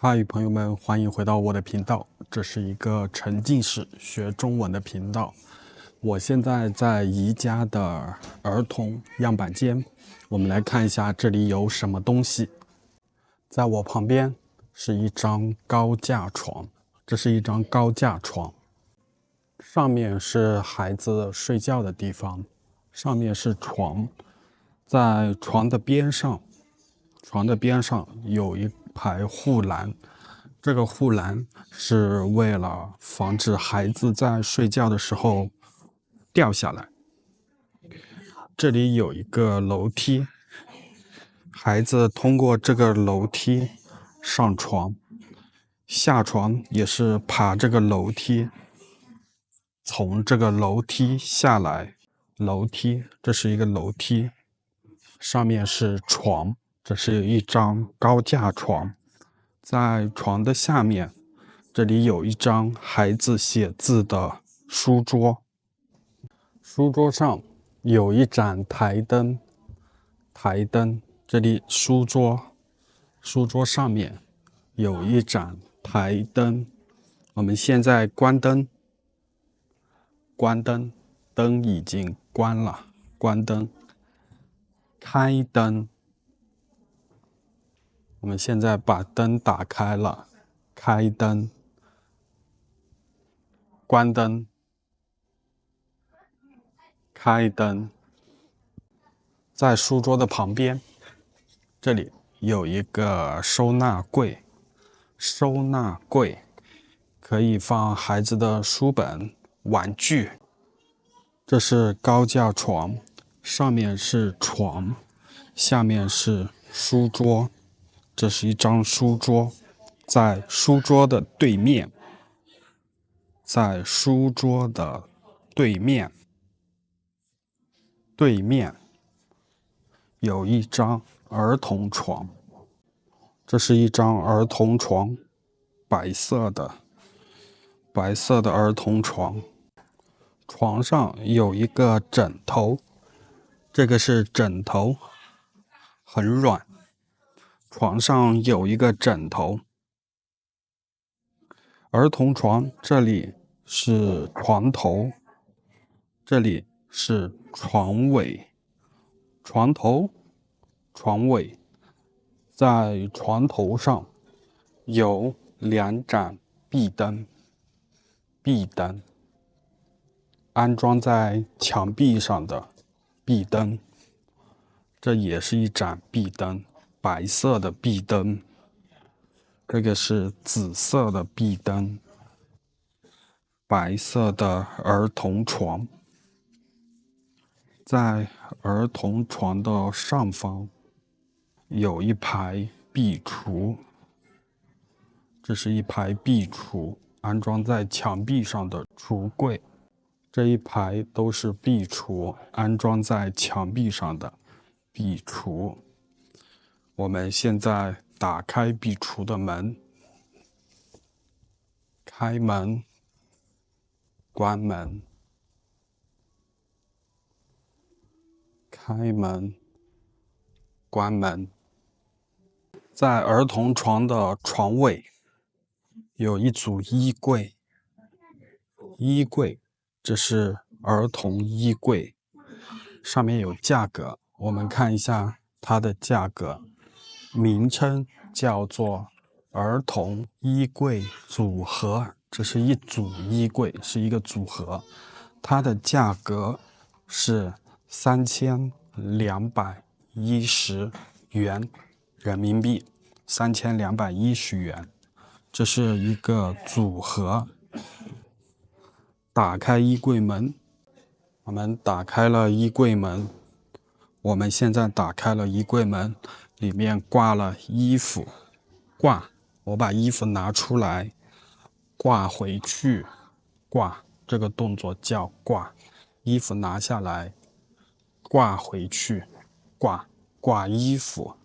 嗨，朋友们，欢迎回到我的频道。这是一个沉浸式学中文的频道。我现在在宜家的儿童样板间，我们来看一下这里有什么东西。在我旁边是一张高架床，这是一张高架床，上面是孩子睡觉的地方，上面是床，在床的边上有一排护栏，这个护栏是为了防止孩子在睡觉的时候掉下来。这里有一个楼梯，孩子通过这个楼梯上床，下床也是爬这个楼梯，从这个楼梯下来。这是一个楼梯，上面是床，这是一张高架床。在床的下面，这里有一张孩子写字的书桌，书桌上有一盏台灯，这里书桌上面有一盏台灯。我们现在关灯，灯已经关了，关灯，开灯。我们现在把灯打开了，开灯，关灯，开灯。在书桌的旁边，这里有一个收纳柜，可以放孩子的书本、玩具。这是高架床，上面是床，下面是书桌。这是一张书桌，在书桌的对面，有一张儿童床，这是一张儿童床，白色的儿童床，床上有一个枕头，这个是枕头，很软。床上有一个枕头，儿童床这里是床头，这里是床尾，床头、床尾。在床头上有两盏壁灯，安装在墙壁上的壁灯，这也是一盏壁灯，白色的壁灯。这个是紫色的壁灯，白色的儿童床。在儿童床的上方有一排壁橱，这是一排壁橱，安装在墙壁上的橱柜。这一排都是壁橱，安装在墙壁上的壁橱。我们现在打开壁橱的门，开门，关门，开门，关门。在儿童床的床尾有一组衣柜，这是儿童衣柜，上面有价格，我们看一下它的价格，名称叫做儿童衣柜组合，这是一组衣柜，是一个组合，它的价格是3210元人民币，3210元，这是一个组合。打开衣柜门，我们打开了衣柜门。我们现在打开了衣柜门，里面挂了衣服，我把衣服拿出来，挂回去，这个动作叫挂，衣服拿下来，挂回去，挂衣服。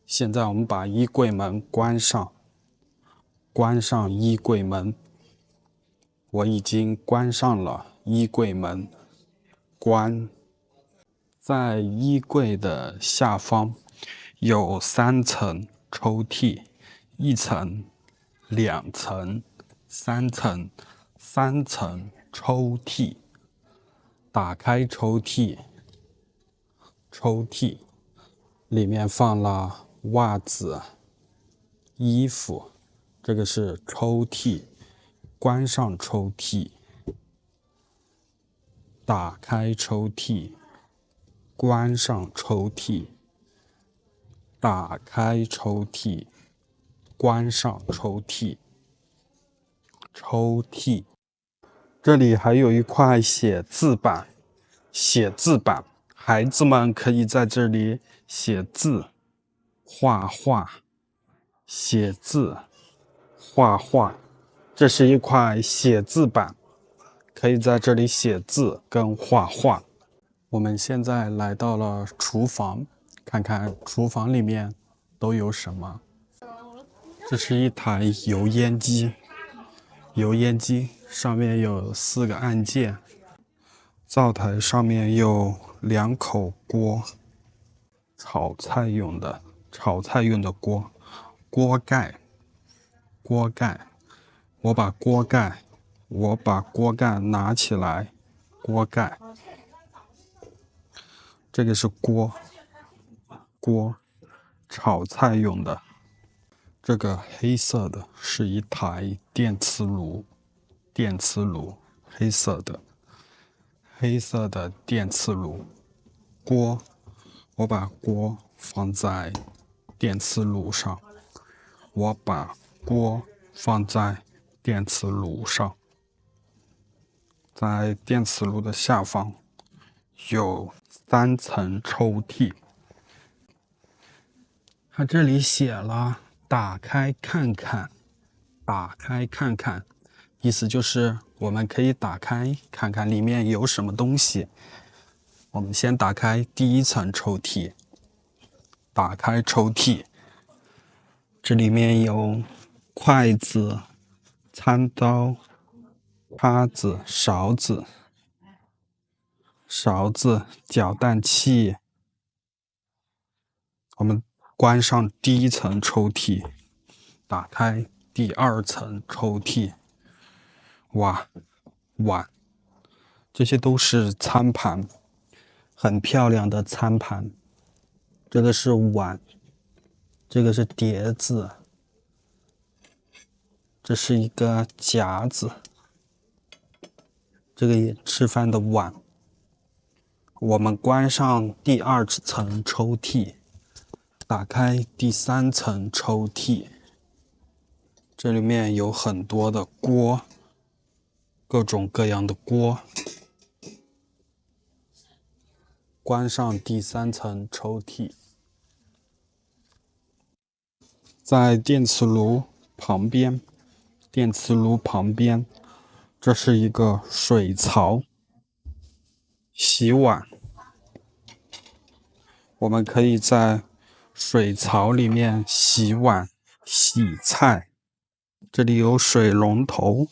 现在我们把衣柜门关上，衣柜门。我已经关上了衣柜门，关。在衣柜的下方有3层抽屉，一层2层、3层、3层抽屉。打开抽屉，抽屉里面放了袜子、衣服，这个是抽屉。关上抽屉，打开抽屉，关上抽屉，打开抽屉，关上抽屉，抽屉。这里还有一块写字板，写字板，孩子们可以在这里写字、画画，写字、画画。这是一块写字板，可以在这里写字跟画画。我们现在来到了厨房，看看厨房里面都有什么。这是一台油烟机，油烟机上面有4个按键，灶台上面有2口锅，炒菜用的锅，锅盖，锅盖。我把锅盖拿起来，锅盖。这个是锅，炒菜用的。这个黑色的是一台电磁炉，黑色的电磁炉。锅，我把锅放在电磁炉上，在电磁炉的下方有3层抽屉。它这里写了打开看看，意思就是我们可以打开看看里面有什么东西。我们先打开第1层抽屉，打开抽屉，这里面有筷子、餐刀、叉子、勺子、搅蛋器。我们关上第1层抽屉，打开第2层抽屉。碗，这些都是餐盘，很漂亮的餐盘。这个是碗，这个是碟子，这是一个夹子，这个也吃饭的碗。我们关上第2层抽屉，打开第3层抽屉，这里面有很多的锅，各种各样的锅。关上第3层抽屉，在电磁炉旁边，这是一个水槽，洗碗。我们可以在水槽里面洗碗、洗菜。这里有水龙头，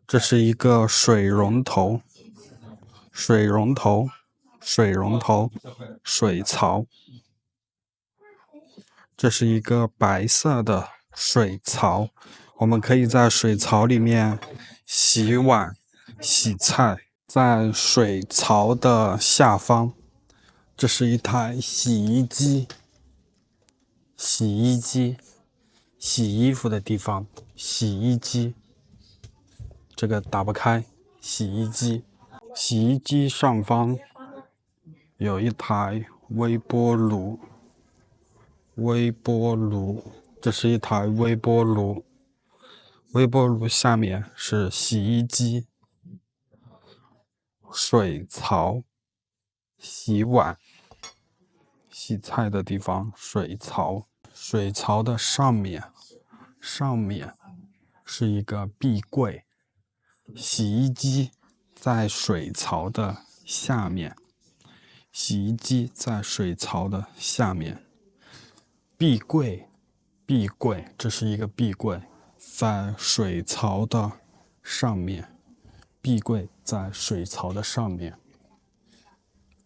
这是一个水龙头，水槽。这是一个白色的水槽，我们可以在水槽里面洗碗、洗菜。在水槽的下方，这是一台洗衣机，洗衣服的地方，洗衣机。这个打不开，洗衣机。洗衣机上方有一台微波炉，这是一台微波炉。微波炉下面是洗衣机。水槽，洗碗、洗菜的地方，水槽。水槽的上面是一个壁柜。洗衣机在水槽的下面，壁柜，这是一个壁柜，在水槽的上面。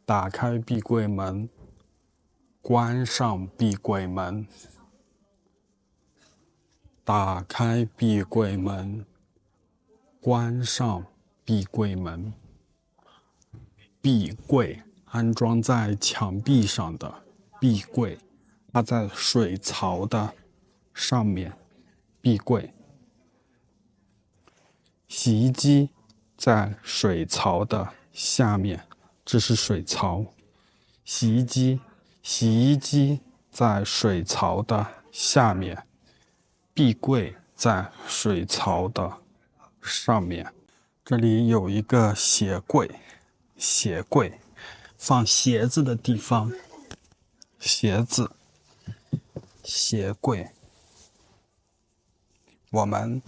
打开壁柜门，关上壁柜门。打开壁柜门，关上壁柜门。壁柜安装在墙壁上的壁柜，它在水槽的上面。壁柜。洗衣机在水槽的下面，这是水槽。洗衣机在水槽的下面，壁柜在水槽的上面。这里有一个鞋柜，放鞋子的地方。鞋柜，我们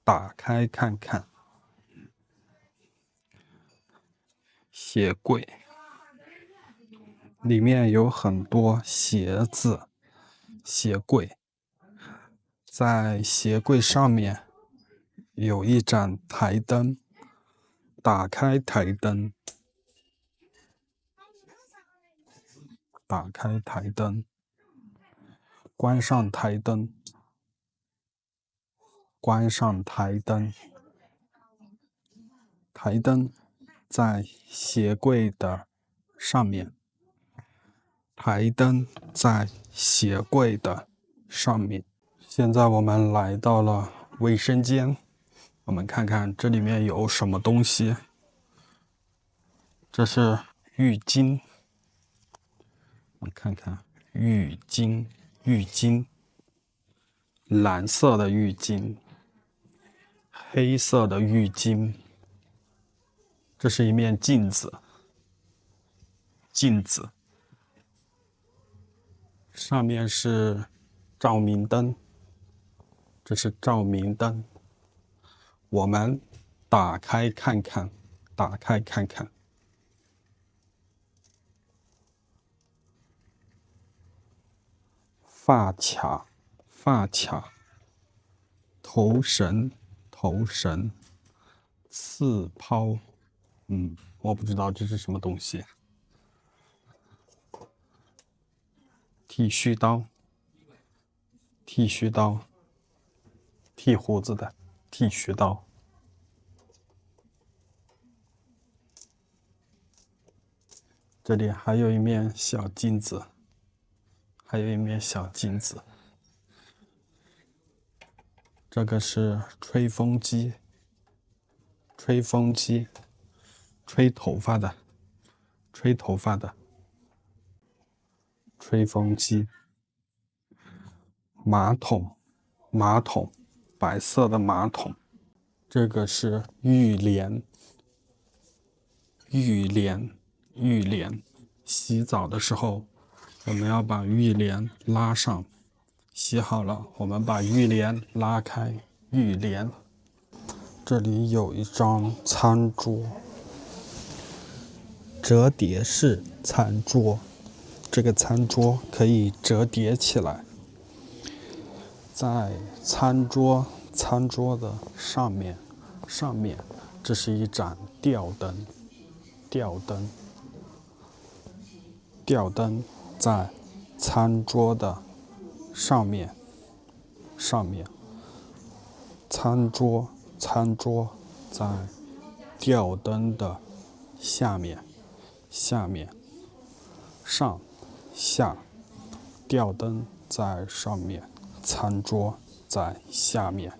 打开看看。鞋柜里面有很多鞋子。鞋柜，在鞋柜上面有一盏台灯。打开台灯，打开台灯，关上台灯，关上台灯。台灯在鞋柜的上面，台灯在鞋柜的上面。现在我们来到了卫生间，我们看看这里面有什么东西。这是浴巾，我们看看浴巾，蓝色的浴巾，黑色的浴巾。这是一面镜子，上面是照明灯，这是照明灯。我们打开看看，发卡，头绳，刺抛，我不知道这是什么东西。剃须刀，剃胡子的剃须刀。这里还有一面小镜子，这个是吹风机，吹头发的吹风机。马桶，白色的马桶。这个是浴帘，洗澡的时候我们要把浴帘拉上。洗好了，我们把浴帘拉开。这里有一张餐桌，折叠式餐桌。这个餐桌可以折叠起来。在餐桌的上面，这是一盏吊灯，在餐桌的上面，餐桌在吊灯的下面，上下，吊灯在上面，餐桌在下面。